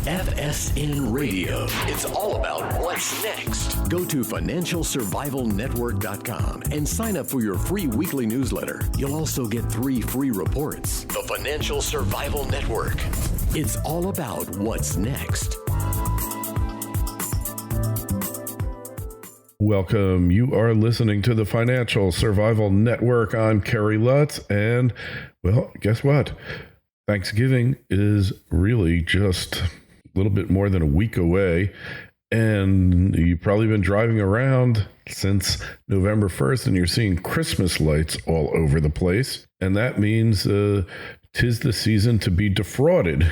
FSN Radio. It's all about what's next. Go to financialsurvivalnetwork.com and sign up for your free weekly newsletter. You'll also get 3 free reports. The Financial Survival Network. It's all about what's next. Welcome. You are listening to the Financial Survival Network. I'm Kerry Lutz, and, well, guess what? Thanksgiving is really just a little bit more than a week away, and you've probably been driving around since November 1st, and you're seeing Christmas lights all over the place, and that means 'tis the season to be defrauded.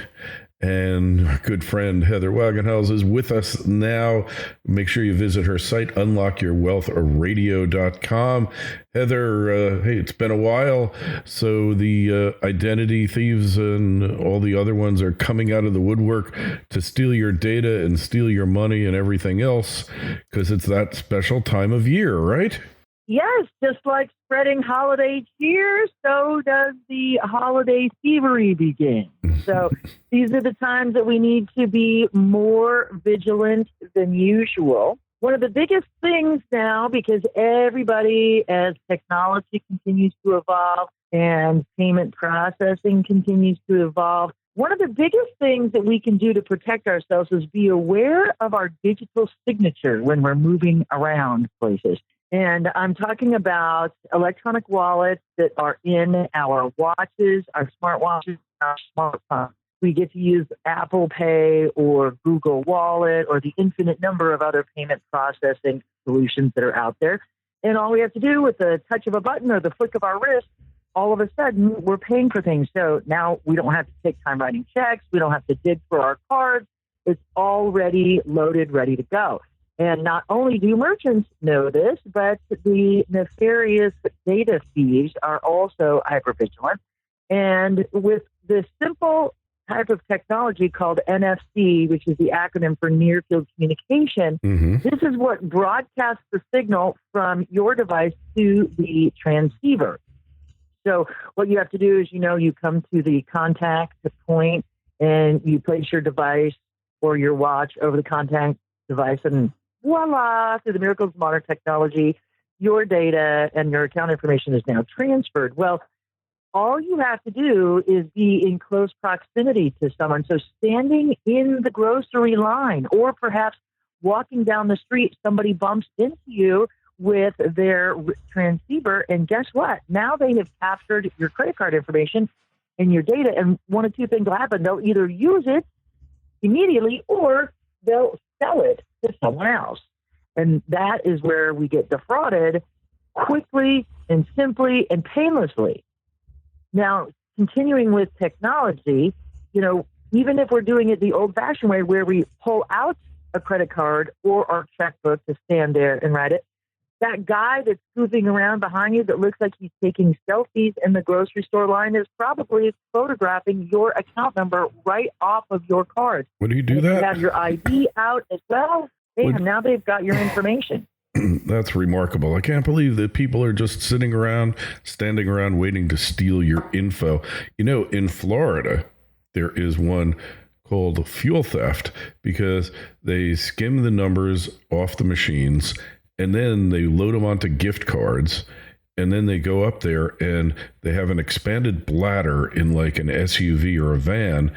And our good friend Heather Wagenhals is with us now. Make sure you visit her site, unlockyourwealthradio.com. Heather, hey, it's been a while. So the identity thieves and all the other ones are coming out of the woodwork to steal your data and steal your money and everything else, because it's that special time of year, right? Yes, just like spreading holiday cheer, so does the holiday thievery begin. So these are the times that we need to be more vigilant than usual. One of the biggest things now, because everybody, as technology continues to evolve and payment processing continues to evolve, one of the biggest things that we can do to protect ourselves is be aware of our digital signature when we're moving around places. And I'm talking about electronic wallets that are in our watches, our smartwatches, our smartphones. We get to use Apple Pay or Google Wallet or the infinite number of other payment processing solutions that are out there. And all we have to do with the touch of a button or the flick of our wrist, all of a sudden we're paying for things. So now we don't have to take time writing checks. We don't have to dig for our cards. It's already loaded, ready to go. And not only do merchants know this, but the nefarious data thieves are also hypervigilant. And with this simple type of technology called NFC, which is the acronym for Near Field Communication, this is what broadcasts the signal from your device to the transceiver. So what you have to do is, you come to the contact point and you place your device or your watch over the contact device, and voila, through the miracles of modern technology, your data and your account information is now transferred. Well, all you have to do is be in close proximity to someone. So standing in the grocery line or perhaps walking down the street, somebody bumps into you with their transceiver, and guess what? Now they have captured your credit card information and your data, and one of two things will happen. They'll either use it immediately or they'll sell it to someone else. And that is where we get defrauded quickly and simply and painlessly. Now, continuing with technology, even if we're doing it the old-fashioned way where we pull out a credit card or our checkbook to stand there and write it, that guy that's goofing around behind you that looks like he's taking selfies in the grocery store line is probably photographing your account number right off of your card. Would you do that? You have your ID out as well. Now they've got your information. That's remarkable. I can't believe that people are just standing around, waiting to steal your info. In Florida, there is one called fuel theft because they skim the numbers off the machines and then they load them onto gift cards. And then they go up there and they have an expanded bladder in like an SUV or a van,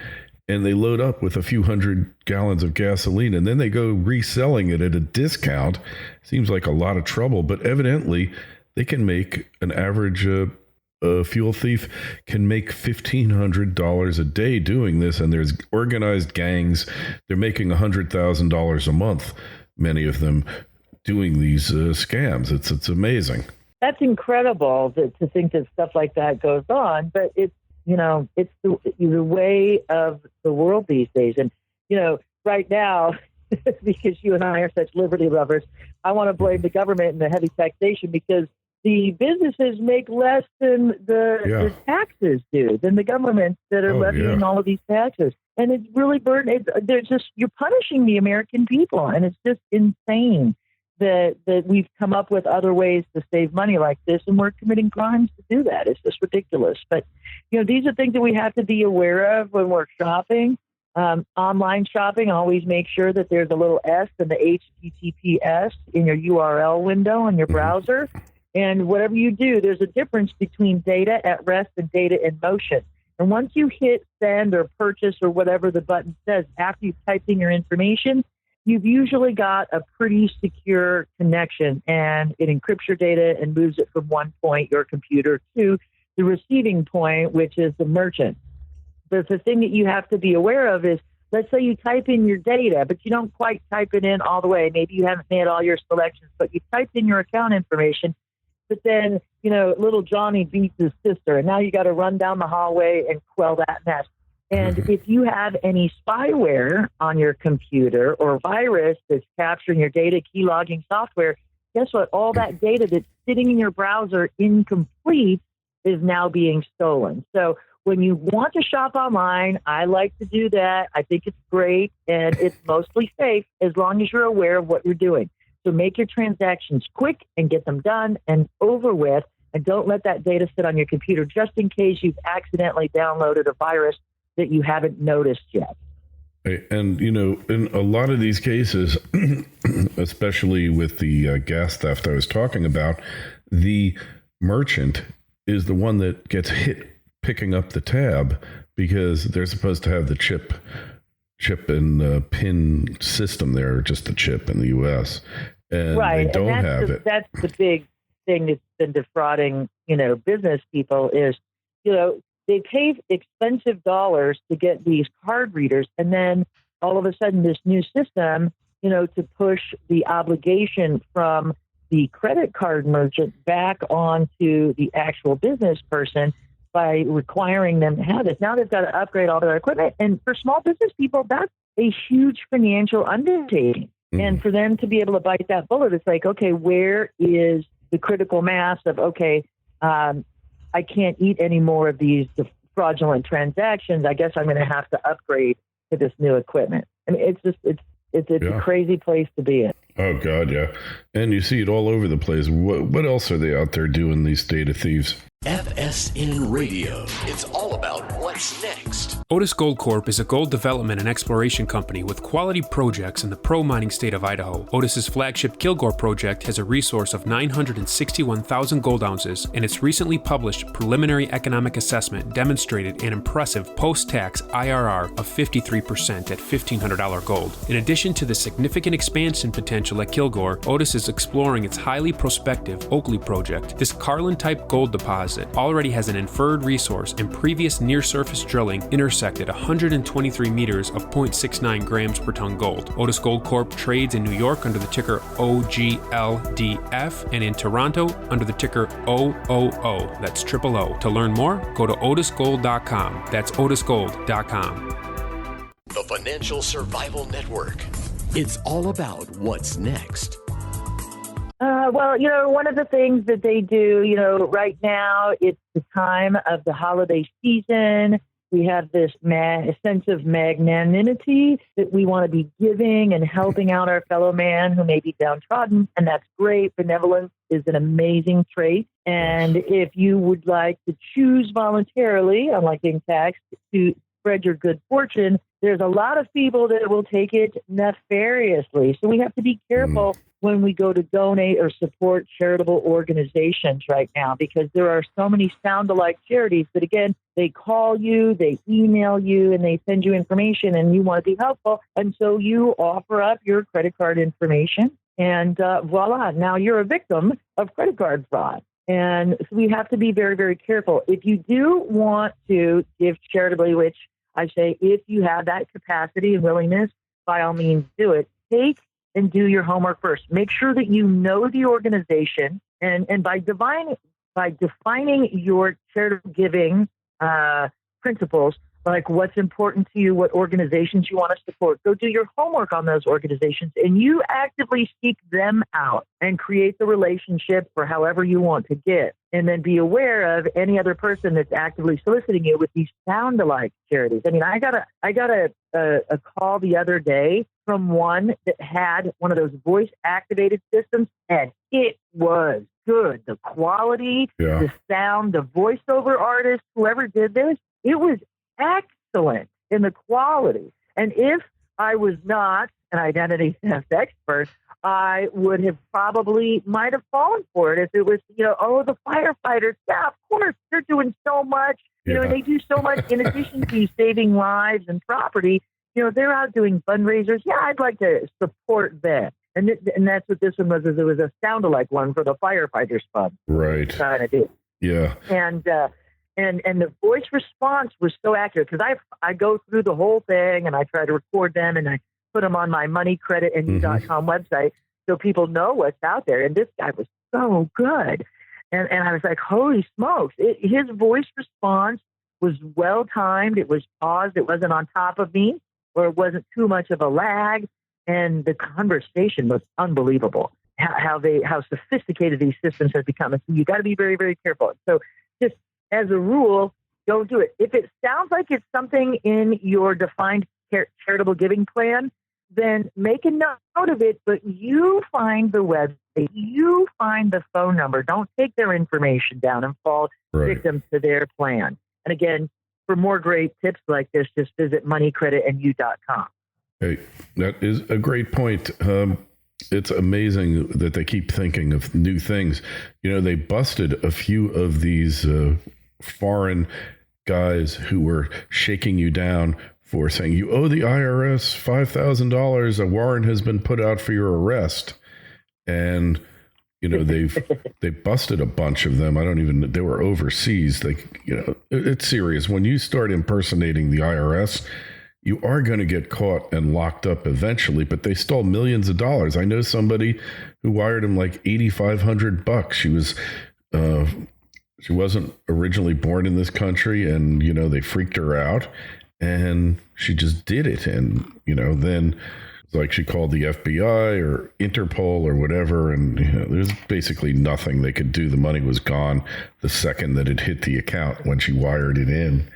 and they load up with a few hundred gallons of gasoline, and then they go reselling it at a discount. Seems like a lot of trouble, but evidently they can make an average fuel thief can make $1,500 a day doing this, and there's organized gangs. They're making $100,000 a month, many of them doing these scams. It's amazing. That's incredible to think that stuff like that goes on, but it's the way of the world these days. And, right now, because you and I are such liberty lovers, I want to blame the government and the heavy taxation because the businesses make less than the taxes do, than the governments that are levying all of these taxes. And it's really you're punishing the American people, and it's just insane that we've come up with other ways to save money like this, and we're committing crimes to do that. It's just ridiculous. But, these are things that we have to be aware of when we're shopping. Online shopping, always make sure that there's a little S in the HTTPS in your URL window in your browser. And whatever you do, there's a difference between data at rest and data in motion. And once you hit send or purchase or whatever the button says, after you've typed in your information, you've usually got a pretty secure connection, and it encrypts your data and moves it from one point, your computer, to the receiving point, which is the merchant. But the thing that you have to be aware of is, let's say you type in your data, but you don't quite type it in all the way. Maybe you haven't made all your selections, but you typed in your account information. But then, little Johnny beats his sister, and now you got to run down the hallway and quell that mess. And if you have any spyware on your computer or virus that's capturing your data, key logging software, guess what? All that data that's sitting in your browser incomplete is now being stolen. So when you want to shop online, I like to do that. I think it's great, and it's mostly safe as long as you're aware of what you're doing. So make your transactions quick and get them done and over with, and don't let that data sit on your computer just in case you've accidentally downloaded a virus that you haven't noticed yet. And, in a lot of these cases, especially with the gas theft I was talking about, the merchant is the one that gets hit picking up the tab because they're supposed to have the chip and PIN system there, just the chip in the U.S., and right. They don't have it. That's the big thing that's been defrauding, business people is, they pay expensive dollars to get these card readers, and then all of a sudden this new system, to push the obligation from the credit card merchant back onto the actual business person by requiring them to have this. Now they've got to upgrade all their equipment. And for small business people, that's a huge financial undertaking. And for them to be able to bite that bullet, it's like, okay, where is the critical mass of, I can't eat any more of these fraudulent transactions. I guess I'm going to have to upgrade to this new equipment. I mean, it's a crazy place to be in. Oh, God, yeah. And you see it all over the place. What else are they out there doing, these data thieves? FSN Radio. It's all about what's next. Otis Gold Corp is a gold development and exploration company with quality projects in the pro-mining state of Idaho. Otis's flagship Kilgore project has a resource of 961,000 gold ounces, and its recently published preliminary economic assessment demonstrated an impressive post-tax IRR of 53% at $1,500 gold. In addition to the significant expansion potential at Kilgore, Otis is exploring its highly prospective Oakley project. This Carlin-type gold deposit already has an inferred resource, and previous near-surface drilling intersected 123 meters of 0.69 grams per ton gold. Otis Gold Corp trades in New York under the ticker OGLDF and in Toronto under the ticker OOO. That's triple O. To learn more, go to otisgold.com. That's otisgold.com. The Financial Survival Network. It's all about what's next. Well, one of the things that they do, right now, it's the time of the holiday season. We have this sense of magnanimity that we want to be giving and helping out our fellow man who may be downtrodden, and that's great. Benevolence is an amazing trait. And if you would like to choose voluntarily, unlike being taxed, to spread your good fortune, there's a lot of people that will take it nefariously. So we have to be careful when we go to donate or support charitable organizations right now, because there are so many sound-alike charities that, again, they call you, they email you, and they send you information, and you want to be helpful. And so you offer up your credit card information, and voila, now you're a victim of credit card fraud. And so we have to be very, very careful. If you do want to give charitably, which I say if you have that capacity and willingness, by all means do it. Take and do your homework first. Make sure that you know the organization, and by defining your charitable giving principles, like what's important to you, what organizations you want to support, go do your homework on those organizations, and you actively seek them out and create the relationship for however you want to give. And then be aware of any other person that's actively soliciting you with these sound-alike charities. I mean, I got a call the other day from one that had one of those voice-activated systems, and it was good. The quality, the sound, the voiceover artist, whoever did this, it was excellent in the quality. And if I was not an identity theft expert, I would have might have fallen for it if it was, the firefighters, yeah, of course, they're doing so much, and they do so much in addition to saving lives and property. They're out doing fundraisers. Yeah, I'd like to support them. And that's what this one was, is it was a sound-alike one for the firefighters fund. Right. Kind of did. Yeah. And the voice response was so accurate, because I go through the whole thing and I try to record them and I put them on my moneycreditand.com website so people know what's out there. And this guy was so good. And I was like, holy smokes. His voice response was well-timed. It was paused. It wasn't on top of me, or it wasn't too much of a lag. And the conversation was unbelievable, how sophisticated these systems have become. And so you got to be very, very careful. So just as a rule, don't do it. If it sounds like it's something in your defined charitable giving plan, then make a note of it, but you find the website, you find the phone number. Don't take their information down and fall victim to their plan. And again, for more great tips like this, just visit moneycreditandyou.com. Hey, that is a great point. It's amazing that they keep thinking of new things. They busted a few of these foreign guys who were shaking you down for saying you owe the IRS $5,000. A warrant has been put out for your arrest. And, they busted a bunch of them. They were overseas. It's serious. When you start impersonating the IRS, you are going to get caught and locked up eventually, but they stole millions of dollars. I know somebody who wired him like $8,500. She wasn't originally born in this country, and, they freaked her out and she just did it. And, then it's like she called the FBI or Interpol or whatever. And there's basically nothing they could do. The money was gone the second that it hit the account when she wired it in.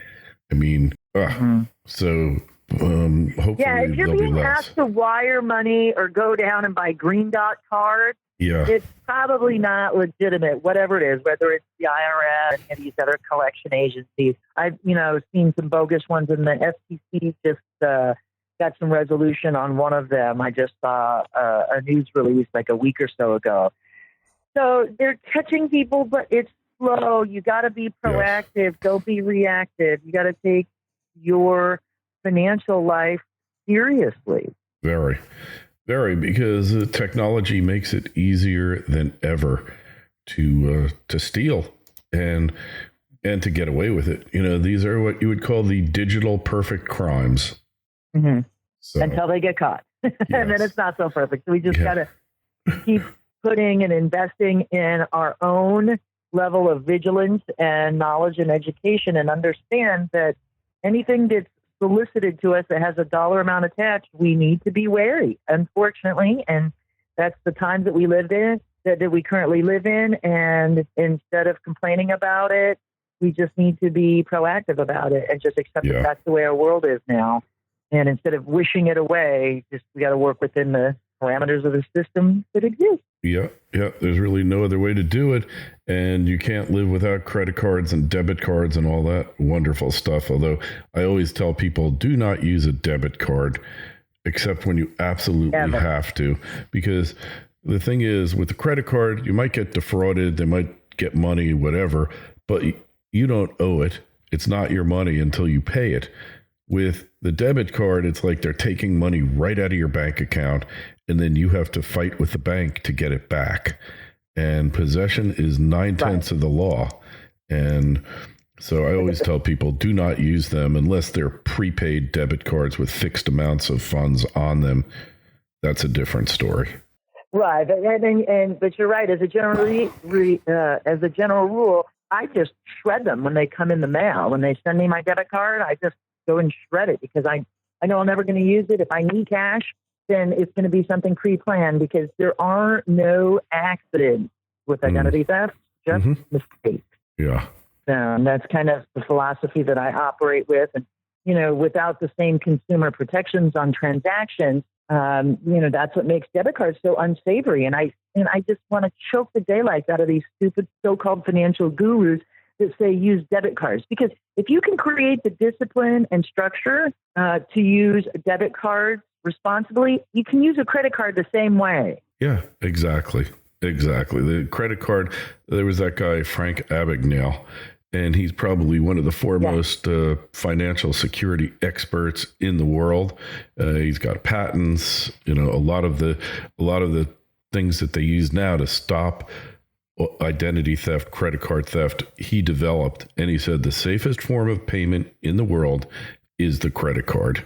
So hopefully if you're being asked to wire money or go down and buy green dot cards, it's probably not legitimate, whatever it is, whether it's the IRS and any of these other collection agencies. I've seen some bogus ones, and the FTC just got some resolution on one of them. I just saw a news release like a week or so ago. So they're catching people, but it's slow. You got to be proactive. Yes. Don't be reactive. You got to take your financial life seriously. Very, very, because technology makes it easier than ever to steal and to get away with it. These are what you would call the digital perfect crimes. Mm-hmm. So, until they get caught. Yes. And then it's not so perfect. So we just got to keep putting and investing in our own level of vigilance and knowledge and education, and understand that anything that's solicited to us that has a dollar amount attached, we need to be wary, unfortunately. And that's the times that we live in, that we currently live in. And instead of complaining about it, we just need to be proactive about it and just accept that that's the way our world is now. And instead of wishing it away, we got to work within the parameters of the system that exists. Yeah. There's really no other way to do it. And you can't live without credit cards and debit cards and all that wonderful stuff. Although I always tell people, do not use a debit card except when you absolutely have to. Because the thing is, with the credit card, you might get defrauded. They might get money, whatever, but you don't owe it. It's not your money until you pay it. With the debit card, it's like they're taking money right out of your bank account, and then you have to fight with the bank to get it back. And possession is 9/10 of the law. And so I always tell people, do not use them unless they're prepaid debit cards with fixed amounts of funds on them. That's a different story. Right. But you're right. As a general rule, I just shred them when they come in the mail. When they send me my debit card, I just go and shred it, because I know I'm never going to use it. If I need cash, then it's going to be something pre-planned, because there are no accidents with identity theft, just mistakes. Yeah. That's kind of the philosophy that I operate with. And, without the same consumer protections on transactions, that's what makes debit cards so unsavory. And I just want to choke the daylights out of these stupid so-called financial gurus that say use debit cards. Because if you can create the discipline and structure to use debit cards responsibly, you can use a credit card the same way. Yeah, exactly. The credit card, there was that guy, Frank Abagnale, and he's probably one of the foremost financial security experts in the world. He's got patents, a lot of the things that they use now to stop identity theft, credit card theft, he developed. And he said the safest form of payment in the world is the credit card.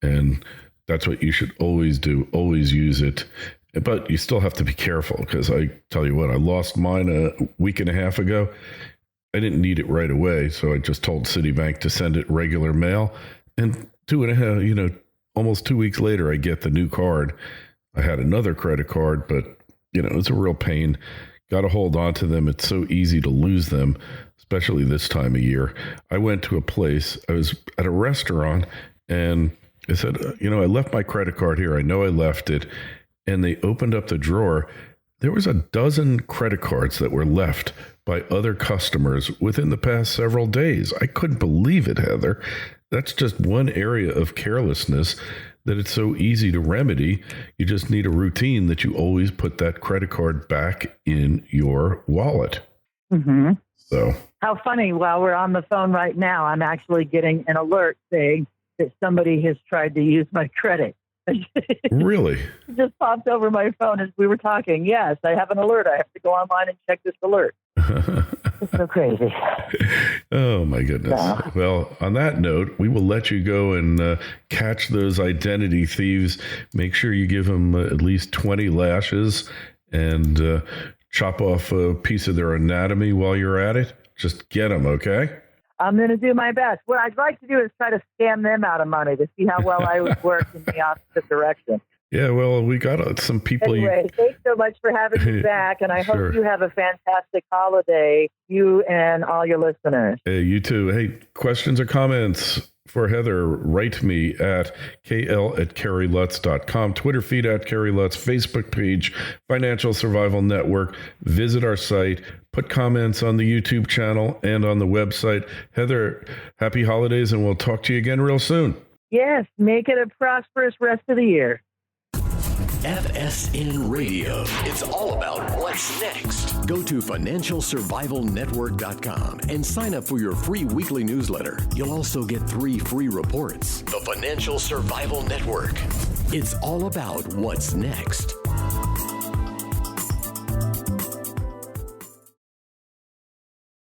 And that's what you should always do. Always use it. But you still have to be careful, because I tell you what, I lost mine a week and a half ago. I didn't need it right away, so I just told Citibank to send it regular mail. And almost 2 weeks later, I get the new card. I had another credit card, but, it's a real pain. Got to hold on to them. It's so easy to lose them, especially this time of year. I went to a place, I was at a restaurant, and I said, I left my credit card here. I know I left it. And they opened up the drawer. There was a dozen credit cards that were left by other customers within the past several days. I couldn't believe it, Heather. That's just one area of carelessness that it's so easy to remedy. You just need a routine that you always put that credit card back in your wallet. Mm-hmm. So how funny, while we're on the phone right now, I'm actually getting an alert saying that somebody has tried to use my credit. Really? It just popped over my phone as we were talking. Yes, I have an alert. I have to go online and check this alert. It's so crazy. Oh, my goodness. Yeah. Well, on that note, we will let you go and catch those identity thieves. Make sure you give them at least 20 lashes and chop off a piece of their anatomy while you're at it. Just get them, okay? I'm going to do my best. What I'd like to do is try to scam them out of money to see how well I would work in the opposite direction. Yeah, well, we got some people. Anyway, thanks so much for having me back, and I hope you have a fantastic holiday, you and all your listeners. Hey, you too. Hey, questions or comments for Heather, write me at kl@kerrylutz.com, Twitter feed at Kerry Lutz, Facebook page, Financial Survival Network. Visit our site, put comments on the YouTube channel and on the website. Heather, happy holidays, and we'll talk to you again real soon. Yes, make it a prosperous rest of the year. FSN Radio. It's all about what's next. Go to financialsurvivalnetwork.com and sign up for your free weekly newsletter. You'll also get 3 free reports. The Financial Survival Network. It's all about what's next.